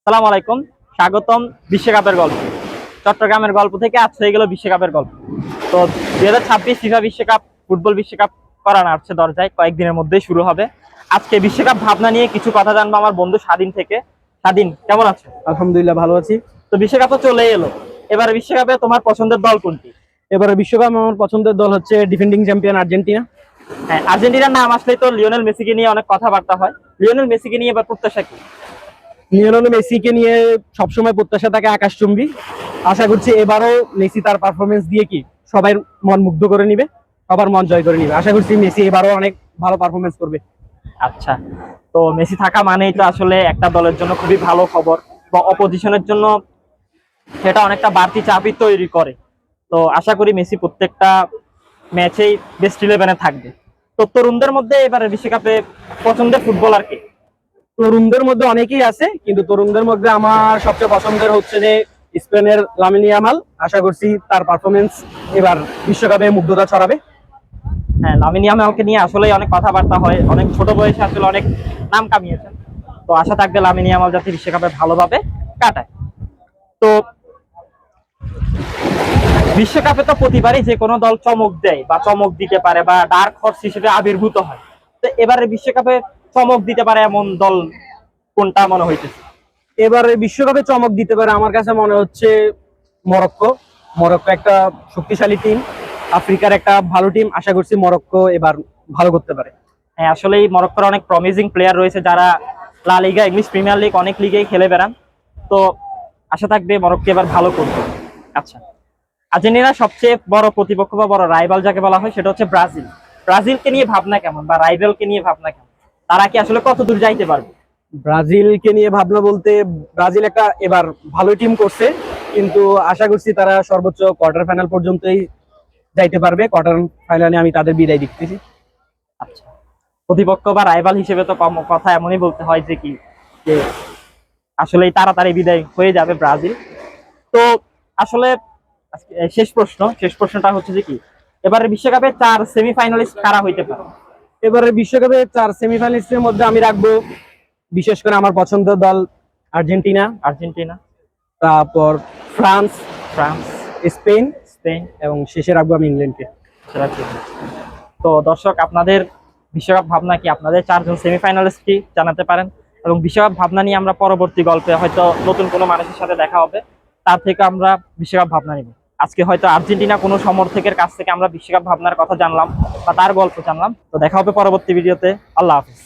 আসসালামু আলাইকুম, স্বাগতম বিশ্বকাপের গল্প। চট্টগ্রামের গল্প থেকে আজ হয়ে গেল বিশ্বকাপের গল্প। তো 2026 ফিফা বিশ্বকাপ, ফুটবল বিশ্বকাপ করার আসছে দরজায়, কয়েকদিনের মধ্যেই শুরু হবে। আজকে বিশ্বকাপ ভাবনা নিয়ে কিছু কথা জানবো আমার বন্ধু স্বাধীন থেকে। স্বাধীন, কেমন আছো? আলহামদুলিল্লাহ, ভালো আছি। তো বিশ্বকাপ তো চলে এলো, এবার বিশ্বকাপে তোমার পছন্দের দল কোনটি? এবারে বিশ্বকাপ আমার পছন্দের দল হচ্ছে ডিফেন্ডিং চ্যাম্পিয়ন আর্জেন্টিনা। হ্যাঁ, আর্জেন্টিনার নাম আসলেই তো লিওনেল মেসিকে নিয়ে অনেক কথাবার্তা হয়। লিওনেল মেসিকে নিয়ে এবার প্রত্যাশা কি? লিওনেল মেসিকে নিয়ে সবসময় প্রত্যাশা থাকে আকাশচুম্বী। আশা করছি এবারও মেসি তার পারফরমেন্স দিয়ে কি সবাই মন মুগ্ধ করে নিবে, সবার মন জয় করে নিবে। আশা করছি মেসি এবারও অনেক ভালো পারফরমেন্স করবে। আচ্ছা, তো মেসি থাকা মানেই তো আসলে একটা দলের জন্য খুবই ভালো খবর, বা অপোজিশনের জন্য সেটা অনেকটা বাড়তি চাপই তৈরি করে। তো আশা করি মেসি প্রত্যেকটা ম্যাচেই বেস্ট ইলেভেনে থাকবে। তো তরুণদের মধ্যে এবারে বিশ্বকাপে পছন্দের ফুটবলার কে? তরুণদের মধ্যে অনেকেই আছে, কিন্তু তরুণদের মধ্যে আমার সবচেয়ে পছন্দের হচ্ছে যে স্পেনের লামিন ইয়ামাল। আশা করছি তার পারফরমেন্স এবার বিশ্বকাপে মুগ্ধতা ছড়াবে। হ্যাঁ, লামিন ইয়ামালকে নিয়ে আসলেই অনেক কথাবার্তা হয়, অনেক ছোট বয়সে আসলে অনেক নাম কামিয়েছেন। তো আশা থাকবে লামিন ইয়ামাল যাতে বিশ্বকাপে ভালোভাবে কাটায়। তো বিশ্বকাপে তো প্রতিবারই যে কোনো দল চমক দেয় বা চমক দিতে পারে বা ডার্ক হর্স হিসেবে আবির্ভূত হয়। তো এবারে বিশ্বকাপে চমক দিতে পারে এমন দল কোনটা মনে হইতেছে? এবারে বিশ্বকাপে চমক দিতে পারে আমার কাছে মনে হচ্ছে মরক্কো। মরক্কো একটা শক্তিশালী টিম, আফ্রিকার একটা ভালো টিম। আশা করছি মরক্কো এবার ভালো করতে পারে। হ্যাঁ, আসলেই মরক্কোর অনেক প্রমিজিং প্লেয়ার রয়েছে যারা লা লিগা, ইংলিশ প্রিমিয়ার লিগ অনেক লিগেই খেলে বেড়ান। তো আশা থাকবে মরক্কো এবার ভালো করবে। আচ্ছা, আর্জেন্টিনার সবচেয়ে বড় প্রতিপক্ষ বা বড় রাইভাল যাকে বলা হয় সেটা হচ্ছে ব্রাজিল। ব্রাজিলকে নিয়ে ভাবনা কেমন, বা রাইভালকে নিয়ে ভাবনা কেমন? তারা কি আসলে কত দূর যাইতে পারবে? ব্রাজিলকে নিয়ে ভাবনা বলতে, ব্রাজিল একটা এবার ভালো টিম করছে, কিন্তু আশা করছি তারা সর্বোচ্চ কোয়ার্টার ফাইনাল পর্যন্তই যাইতে পারবে। কোয়ার্টার ফাইনালে আমি তাদের বিদায় দেখতেছি। আচ্ছা, প্রতিপক্ষ বা রাইভাল হিসেবে তো কথা এমনই বলতে হয় যে কি, যে আসলেই তাড়াতাড়ি বিদায় হয়ে যাবে ব্রাজিল। তো আসলে শেষ প্রশ্নটা হচ্ছে যে কি, এবারে বিশ্বকাপে 4 সেমিফাইনালিস্ট কারা হইতে পারে? এবারে বিশ্বকাপে 4 সেমিফাইনালিস্টের মধ্যে আমি রাখবো বিশেষ করে আমার পছন্দের দল আর্জেন্টিনা, আর্জেন্টিনা, তারপর ফ্রান্স, ফ্রান্স, স্পেন, স্পেন, এবং শেষে রাখবো আমি ইংল্যান্ডকে। সেটা ঠিক। তো দর্শক, আপনাদের বিশ্বকাপ ভাবনা কি? আপনাদের 4জন সেমিফাইনালিস্ট কি জানাতে পারেন, এবং বিশ্বকাপ ভাবনা নিয়ে আমরা পরবর্তী গল্পে হয়তো নতুন কোনো মানুষের সাথে দেখা হবে, তার থেকে আমরা বিশ্বকাপ ভাবনা নিব। আজকে হয়তো আর্জেন্টিনা কোনো সমর্থকের কাছ থেকে আমরা বিশ্বকাপ ভাবনার কথা জানলাম বা তার গল্প জানলাম। তো দেখা হবে পরবর্তী ভিডিওতে। আল্লাহ হাফিজ।